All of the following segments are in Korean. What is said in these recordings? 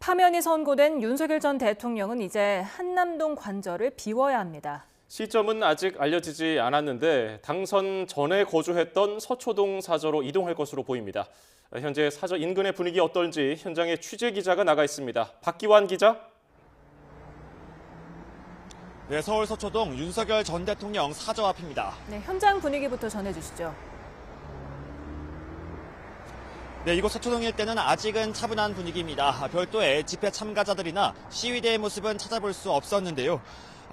파면이 선고된 윤석열 전 대통령은 이제 한남동 관저를 비워야 합니다. 시점은 아직 알려지지 않았는데 당선 전에 거주했던 서초동 사저로 이동할 것으로 보입니다. 현재 사저 인근의 분위기 어떨지 현장에 취재 기자가 나가 있습니다. 박기환 기자. 네, 서울 서초동 윤석열 전 대통령 사저 앞입니다. 네, 현장 분위기부터 전해주시죠. 네, 이곳 서초동 일대는 아직은 차분한 분위기입니다. 별도의 집회 참가자들이나 시위대의 모습은 찾아볼 수 없었는데요.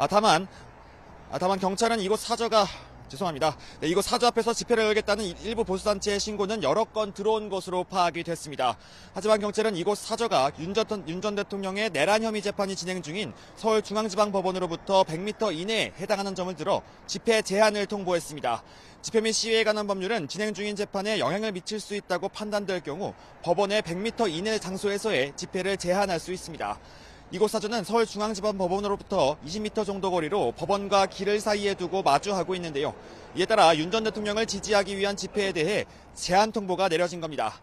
다만 경찰은 이곳 사저 앞에서 집회를 열겠다는 일부 보수단체의 신고는 여러 건 들어온 것으로 파악이 됐습니다. 하지만 경찰은 이곳 사저가 윤 전 대통령의 내란 혐의 재판이 진행 중인 서울중앙지방법원으로부터 100m 이내에 해당하는 점을 들어 집회 제한을 통보했습니다. 집회 및 시위에 관한 법률은 진행 중인 재판에 영향을 미칠 수 있다고 판단될 경우 법원의 100m 이내 장소에서의 집회를 제한할 수 있습니다. 이곳 사저는 서울중앙지방법원으로부터 20m 정도 거리로 법원과 길을 사이에 두고 마주하고 있는데요. 이에 따라 윤 전 대통령을 지지하기 위한 집회에 대해 제한 통보가 내려진 겁니다.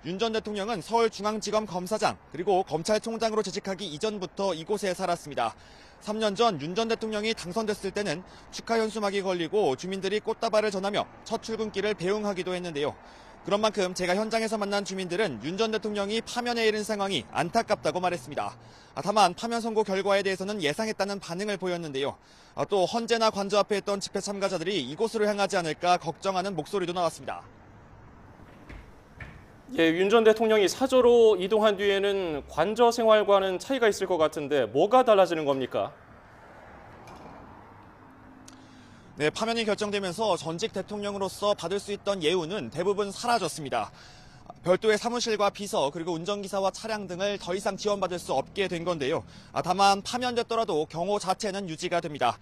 윤 전 대통령은 서울중앙지검 검사장 그리고 검찰총장으로 재직하기 이전부터 이곳에 살았습니다. 3년 전 윤 전 대통령이 당선됐을 때는 축하 현수막이 걸리고 주민들이 꽃다발을 전하며 첫 출근길을 배웅하기도 했는데요. 그런 만큼 제가 현장에서 만난 주민들은 윤 전 대통령이 파면에 이른 상황이 안타깝다고 말했습니다. 다만 파면 선고 결과에 대해서는 예상했다는 반응을 보였는데요. 또 헌재나 관저 앞에 있던 집회 참가자들이 이곳으로 향하지 않을까 걱정하는 목소리도 나왔습니다. 예, 윤 전 대통령이 사저로 이동한 뒤에는 관저 생활과는 차이가 있을 것 같은데 뭐가 달라지는 겁니까? 네, 파면이 결정되면서 전직 대통령으로서 받을 수 있던 예우는 대부분 사라졌습니다. 별도의 사무실과 비서 그리고 운전기사와 차량 등을 더 이상 지원받을 수 없게 된 건데요. 다만 파면됐더라도 경호 자체는 유지가 됩니다.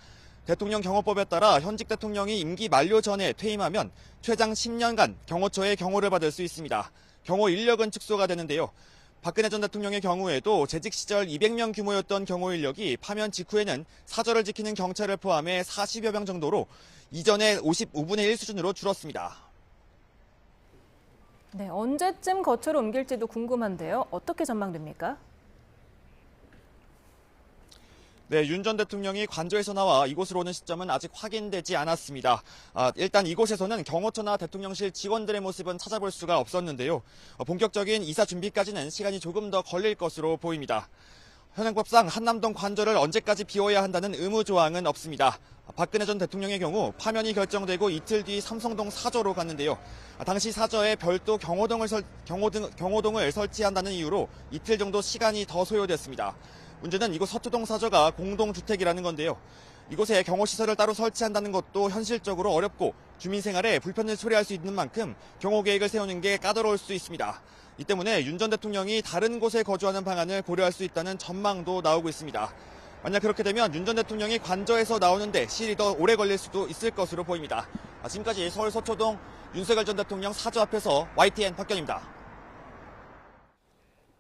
대통령 경호법에 따라 현직 대통령이 임기 만료 전에 퇴임하면 최장 10년간 경호처의 경호를 받을 수 있습니다. 경호 인력은 축소가 되는데요. 박근혜 전 대통령의 경우에도 재직 시절 200명 규모였던 경호 인력이 파면 직후에는 사저를 지키는 경찰을 포함해 40여 명 정도로 이전의 55분의 1 수준으로 줄었습니다. 네, 언제쯤 거처로 옮길지도 궁금한데요. 어떻게 전망됩니까? 네, 윤 전 대통령이 관저에서 나와 이곳으로 오는 시점은 아직 확인되지 않았습니다. 일단 이곳에서는 경호처나 대통령실 직원들의 모습은 찾아볼 수가 없었는데요. 본격적인 이사 준비까지는 시간이 조금 더 걸릴 것으로 보입니다. 현행법상 한남동 관저를 언제까지 비워야 한다는 의무 조항은 없습니다. 박근혜 전 대통령의 경우 파면이 결정되고 이틀 뒤 삼성동 사저로 갔는데요. 당시 사저에 별도 경호동을 설치한다는 이유로 이틀 정도 시간이 더 소요됐습니다. 문제는 이곳 서초동 사저가 공동주택이라는 건데요. 이곳에 경호시설을 따로 설치한다는 것도 현실적으로 어렵고 주민 생활에 불편을 초래할 수 있는 만큼 경호 계획을 세우는 게 까다로울 수 있습니다. 이 때문에 윤 전 대통령이 다른 곳에 거주하는 방안을 고려할 수 있다는 전망도 나오고 있습니다. 만약 그렇게 되면 윤 전 대통령이 관저에서 나오는데 시일이 더 오래 걸릴 수도 있을 것으로 보입니다. 지금까지 서울 서초동 윤석열 전 대통령 사저 앞에서 YTN 박경입니다.